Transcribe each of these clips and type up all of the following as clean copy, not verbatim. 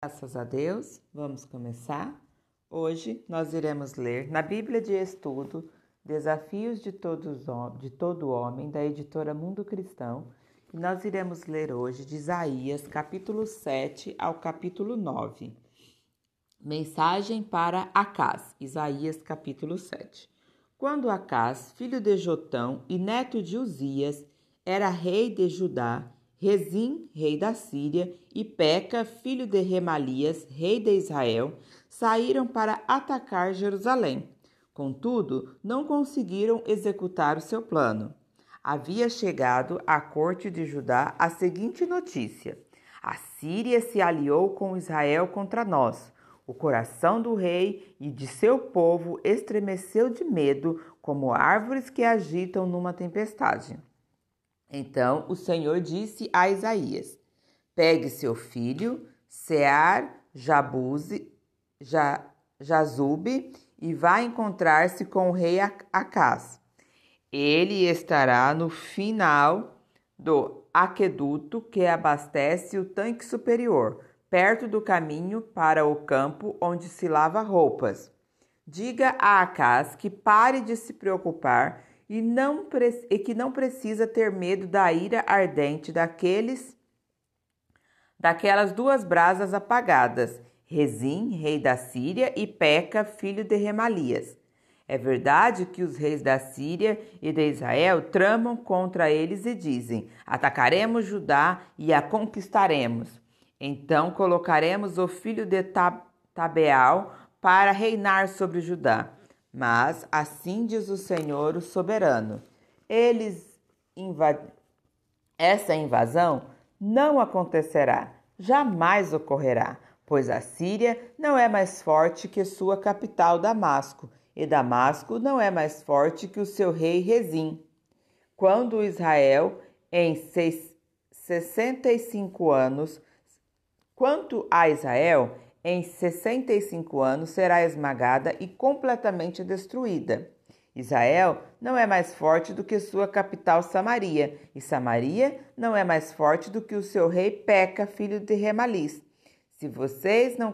Graças a Deus, vamos começar. Hoje nós iremos ler na Bíblia de Estudo Desafios de todo Homem, da editora Mundo Cristão. E nós iremos ler hoje de Isaías, capítulo 7 ao capítulo 9. Mensagem para Acás, Isaías, capítulo 7. Quando Acás, filho de Jotão e neto de Uzias, era rei de Judá, Rezim, rei da Síria, e Peca, filho de Remalias, rei de Israel, saíram para atacar Jerusalém. Contudo, não conseguiram executar o seu plano. Havia chegado à corte de Judá a seguinte notícia: a Síria se aliou com Israel contra nós. O coração do rei e de seu povo estremeceu de medo, como árvores que agitam numa tempestade. Então o Senhor disse a Isaías: pegue seu filho, Jazube, e vá encontrar-se com o rei Acás. Ele estará no final do aqueduto que abastece o tanque superior, perto do caminho para o campo onde se lava roupas. Diga a Acás que pare de se preocupar e que não precisa ter medo da ira ardente daquelas duas brasas apagadas, Rezim, rei da Síria, e Peca, filho de Remalias. É verdade que os reis da Síria e de Israel tramam contra eles e dizem: atacaremos Judá e a conquistaremos. Então colocaremos o filho de Tabeal para reinar sobre Judá. Mas assim diz o Senhor, o soberano: essa invasão não acontecerá, jamais ocorrerá, pois a Síria não é mais forte que sua capital Damasco, e Damasco não é mais forte que o seu rei Rezim. Quando Israel, em 65 anos, Quanto a Israel, em 65 anos será esmagada e completamente destruída. Israel não é mais forte do que sua capital Samaria, e Samaria não é mais forte do que o seu rei Peca, filho de Remalis. Se vocês não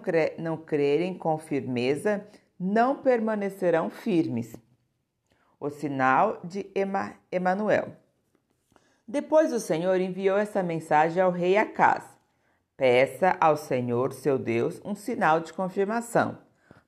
crerem com firmeza, não permanecerão firmes. O sinal de Emanuel. Depois o Senhor enviou essa mensagem ao rei Acás: peça ao Senhor, seu Deus, um sinal de confirmação.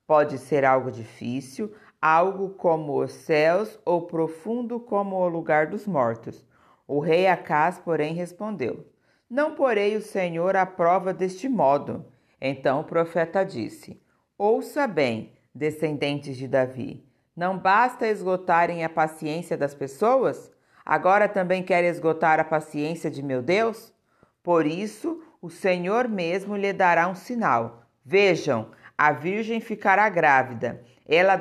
Pode ser algo difícil, algo como os céus ou profundo como o lugar dos mortos. O rei Acás, porém, respondeu: não porei o Senhor à prova deste modo. Então o profeta disse: ouça bem, descendentes de Davi. Não basta esgotarem a paciência das pessoas? Agora também querem esgotar a paciência de meu Deus? Por isso, o Senhor mesmo lhe dará um sinal. Vejam, a virgem ficará grávida. Ela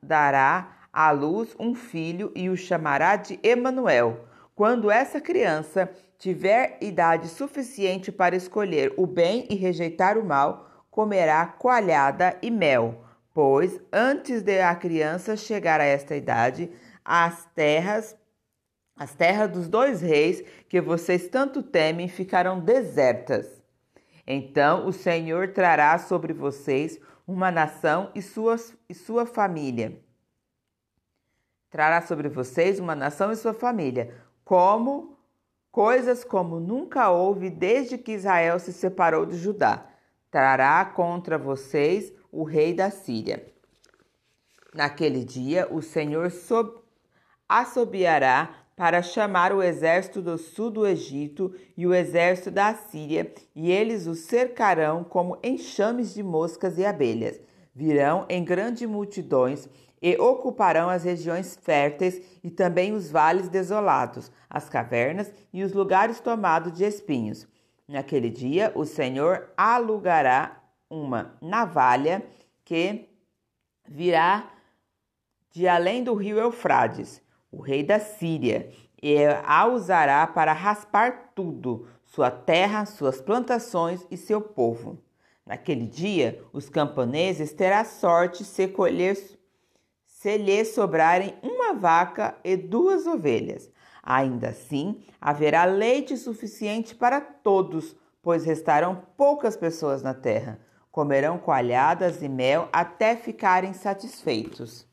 dará à luz um filho e o chamará de Emanuel. Quando essa criança tiver idade suficiente para escolher o bem e rejeitar o mal, comerá coalhada e mel, pois antes de a criança chegar a esta idade, as terras dos dois reis que vocês tanto temem ficarão desertas. Então o Senhor trará sobre vocês uma nação e sua família. Trará sobre vocês uma nação e sua família, coisas como nunca houve desde que Israel se separou de Judá. Trará contra vocês o rei da Síria. Naquele dia o Senhor assobiará para chamar o exército do sul do Egito e o exército da Síria, e eles o cercarão como enxames de moscas e abelhas. Virão em grandes multidões e ocuparão as regiões férteis e também os vales desolados, as cavernas e os lugares tomados de espinhos. Naquele dia, o Senhor alugará uma navalha que virá de além do rio Eufrates, o rei da Síria, e a usará para raspar tudo, sua terra, suas plantações e seu povo. Naquele dia, os camponeses terão sorte se lhes sobrarem uma vaca e 2 ovelhas. Ainda assim, haverá leite suficiente para todos, pois restarão poucas pessoas na terra. Comerão coalhadas e mel até ficarem satisfeitos.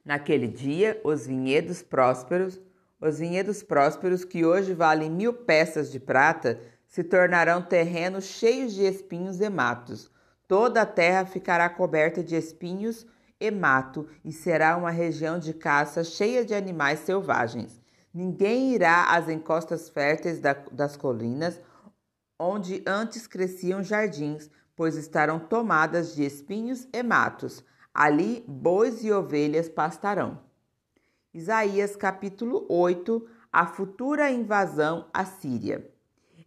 Naquele dia, os vinhedos prósperos que hoje valem 1000 peças de prata, se tornarão terrenos cheios de espinhos e matos. Toda a terra ficará coberta de espinhos e mato, e será uma região de caça cheia de animais selvagens. Ninguém irá às encostas férteis das colinas, onde antes cresciam jardins, pois estarão tomadas de espinhos e matos. Ali bois e ovelhas pastarão. Isaías capítulo 8, a futura invasão assíria.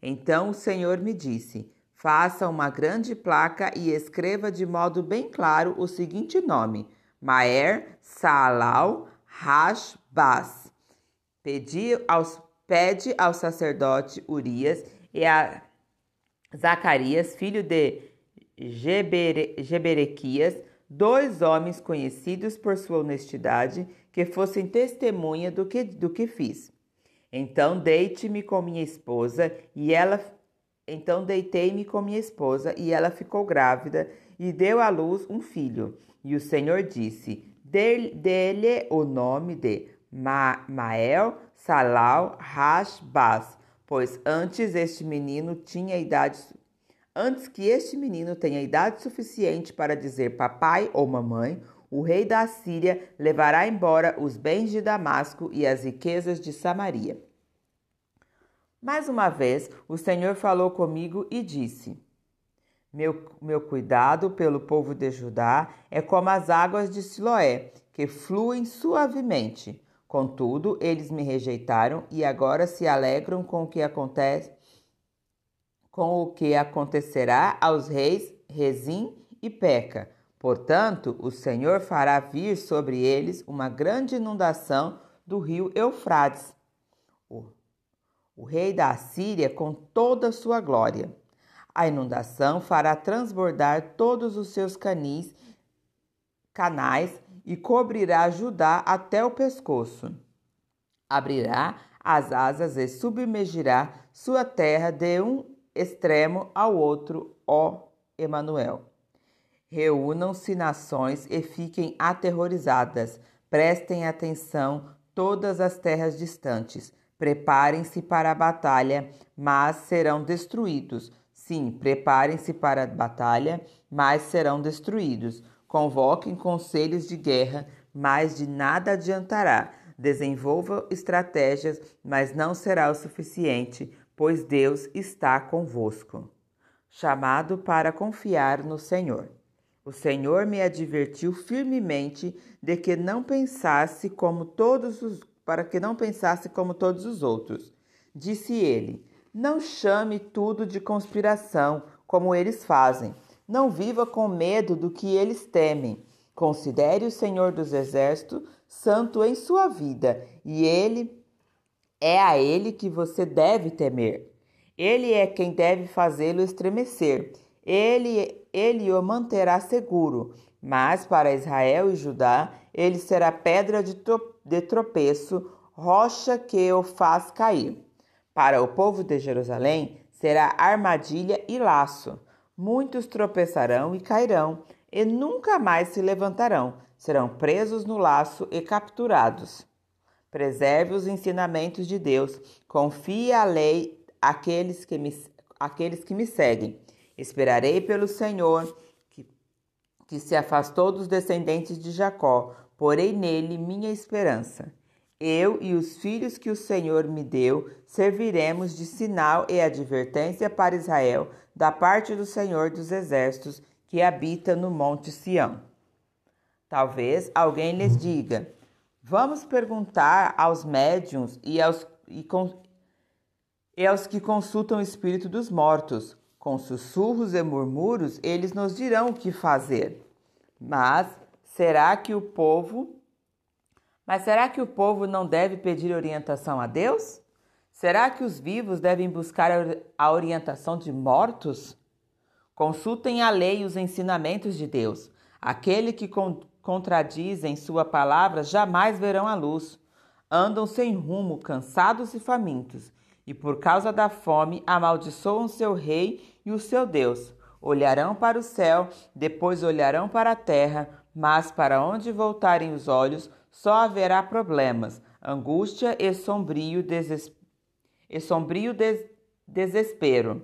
Então o Senhor me disse: faça uma grande placa e escreva de modo bem claro o seguinte nome: Maer Saalal Hash-Baz. Pede ao sacerdote Urias e a Zacarias, filho de Geberequias, 2 homens conhecidos por sua honestidade, que fossem testemunha do que fiz. Então deitei-me com minha esposa e ela ficou grávida e deu à luz um filho. E o Senhor disse: dê-lhe o nome de Mael Salal Hash-Baz, pois antes que este menino tenha idade suficiente para dizer papai ou mamãe, o rei da Assíria levará embora os bens de Damasco e as riquezas de Samaria. Mais uma vez, o Senhor falou comigo e disse: Meu cuidado pelo povo de Judá é como as águas de Siloé, que fluem suavemente. Contudo, eles me rejeitaram e agora se alegram com o que acontecerá aos reis Rezim e Peca. Portanto, o Senhor fará vir sobre eles uma grande inundação do rio Eufrates, o rei da Assíria com toda a sua glória. A inundação fará transbordar todos os seus canais e cobrirá Judá até o pescoço. Abrirá as asas e submergirá sua terra de um extremo ao outro, ó Emanuel. Reúnam-se nações e fiquem aterrorizadas. Prestem atenção todas as terras distantes. Preparem-se para a batalha, mas serão destruídos. Sim, preparem-se para a batalha, mas serão destruídos. Convoquem conselhos de guerra, mas de nada adiantará. Desenvolvam estratégias, mas não será o suficiente, pois Deus está convosco. Chamado para confiar no Senhor. O Senhor me advertiu firmemente de que não pensasse como todos os outros. Disse ele: não chame tudo de conspiração, como eles fazem. Não viva com medo do que eles temem. Considere o Senhor dos Exércitos santo em sua vida, e é a ele que você deve temer. Ele é quem deve fazê-lo estremecer. Ele o manterá seguro, mas para Israel e Judá ele será pedra de tropeço, rocha que o faz cair. Para o povo de Jerusalém será armadilha e laço. Muitos tropeçarão e cairão, e nunca mais se levantarão. Serão presos no laço e capturados. Preserve os ensinamentos de Deus. Confie a lei àqueles que me seguem. Esperarei pelo Senhor, que se afastou dos descendentes de Jacó. Porei nele minha esperança. Eu e os filhos que o Senhor me deu serviremos de sinal e advertência para Israel, da parte do Senhor dos Exércitos, que habita no Monte Sião. Talvez alguém lhes diga: vamos perguntar aos médiuns e aos que consultam o espírito dos mortos. Com sussurros e murmúrios, eles nos dirão o que fazer. Mas será que o povo não deve pedir orientação a Deus? Será que os vivos devem buscar a orientação de mortos? Consultem a lei e os ensinamentos de Deus. Aquele que contradizem sua palavra jamais verão a luz. Andam sem rumo, cansados e famintos. e por causa da fome amaldiçoam seu rei e o seu Deus. Olharão para o céu, depois olharão para a terra, mas para onde voltarem os olhos, só haverá problemas, angústia e sombrio desespero.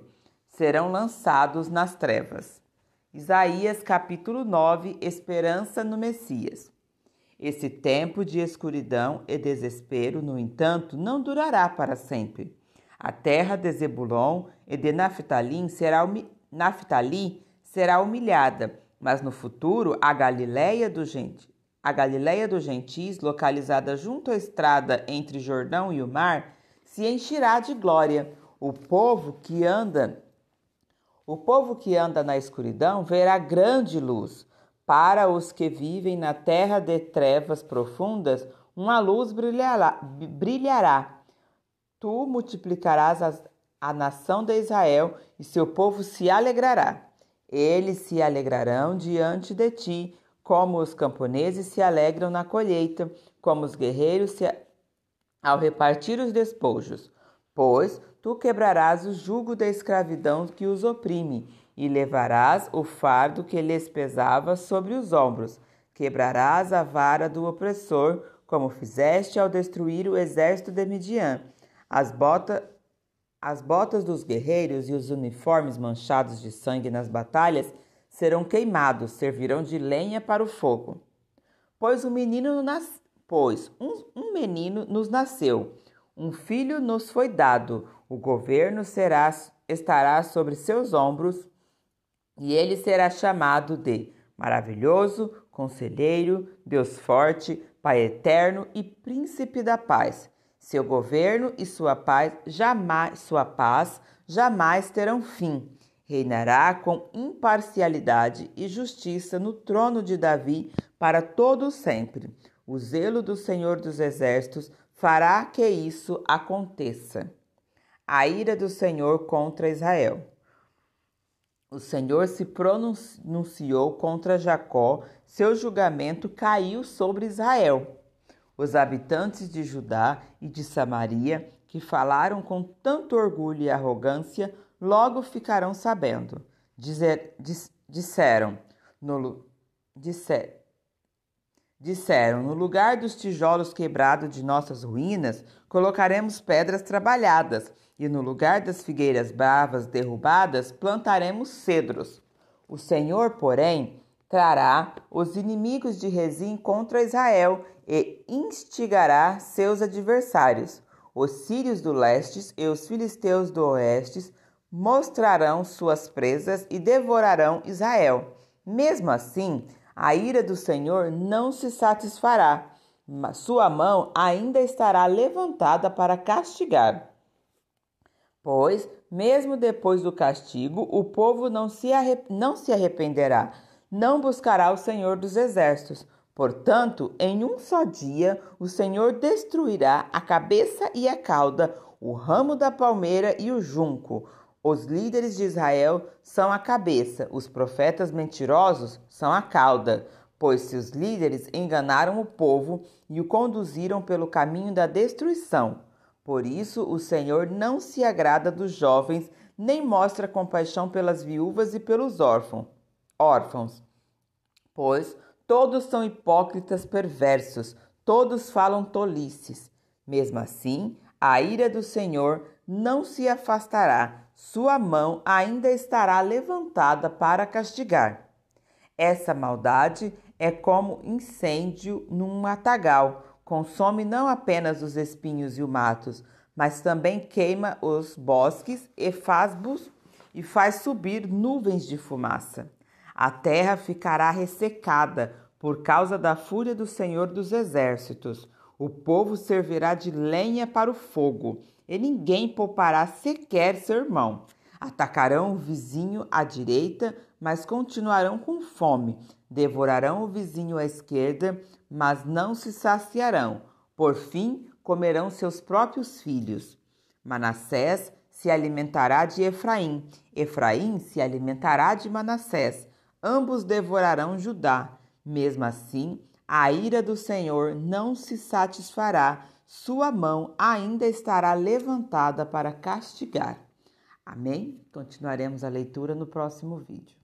Serão lançados nas trevas. Isaías capítulo 9, Esperança no Messias. Esse tempo de escuridão e desespero, no entanto, não durará para sempre. A terra de Zebulon e de Naftali será humilhada, mas no futuro a Galileia dos Gentis, localizada junto à estrada entre Jordão e o mar, se encherá de glória. O povo que anda na escuridão verá grande luz. Para os que vivem na terra de trevas profundas, uma luz brilhará. Tu multiplicarás a nação de Israel e seu povo se alegrará. Eles se alegrarão diante de ti, como os camponeses se alegram na colheita, como os guerreiros ao repartir os despojos. Pois tu quebrarás o jugo da escravidão que os oprime, e levarás o fardo que lhes pesava sobre os ombros. Quebrarás a vara do opressor, como fizeste ao destruir o exército de Midian. As botas dos guerreiros e os uniformes manchados de sangue nas batalhas serão queimados, servirão de lenha para o fogo. Pois um menino nos nasceu, um filho nos foi dado, o governo estará sobre seus ombros, e ele será chamado de Maravilhoso, Conselheiro, Deus Forte, Pai Eterno e Príncipe da Paz. Seu governo e sua paz jamais terão fim. Reinará com imparcialidade e justiça no trono de Davi para todo sempre. O zelo do Senhor dos Exércitos fará que isso aconteça. A ira do Senhor contra Israel. O Senhor se pronunciou contra Jacó, seu julgamento caiu sobre Israel. Os habitantes de Judá e de Samaria, que falaram com tanto orgulho e arrogância, logo ficarão sabendo. Disseram, no lugar dos tijolos quebrados de nossas ruínas, colocaremos pedras trabalhadas, e no lugar das figueiras bravas derrubadas, plantaremos cedros. O Senhor, porém, trará os inimigos de Rezim contra Israel e instigará seus adversários. Os sírios do leste e os filisteus do oeste mostrarão suas presas e devorarão Israel. Mesmo assim, a ira do Senhor não se satisfará, mas sua mão ainda estará levantada para castigar. Pois, mesmo depois do castigo, o povo não se arrependerá, não buscará o Senhor dos Exércitos. Portanto, em um só dia, o Senhor destruirá a cabeça e a cauda, o ramo da palmeira e o junco. Os líderes de Israel são a cabeça, os profetas mentirosos são a cauda, pois seus líderes enganaram o povo e o conduziram pelo caminho da destruição. Por isso, o Senhor não se agrada dos jovens, nem mostra compaixão pelas viúvas e pelos órfãos. Pois todos são hipócritas perversos, todos falam tolices. Mesmo assim, a ira do Senhor não se afastará, sua mão ainda estará levantada para castigar. Essa maldade é como incêndio num matagal, consome não apenas os espinhos e os matos, mas também queima os bosques e faz subir nuvens de fumaça. A terra ficará ressecada por causa da fúria do Senhor dos Exércitos. O povo servirá de lenha para o fogo, e ninguém poupará sequer seu irmão. Atacarão o vizinho à direita, mas continuarão com fome. Devorarão o vizinho à esquerda, mas não se saciarão. Por fim, comerão seus próprios filhos. Manassés se alimentará de Efraim. Efraim se alimentará de Manassés. Ambos devorarão Judá. Mesmo assim, a ira do Senhor não se satisfará. sua mão ainda estará levantada para castigar. Amém? Continuaremos a leitura no próximo vídeo.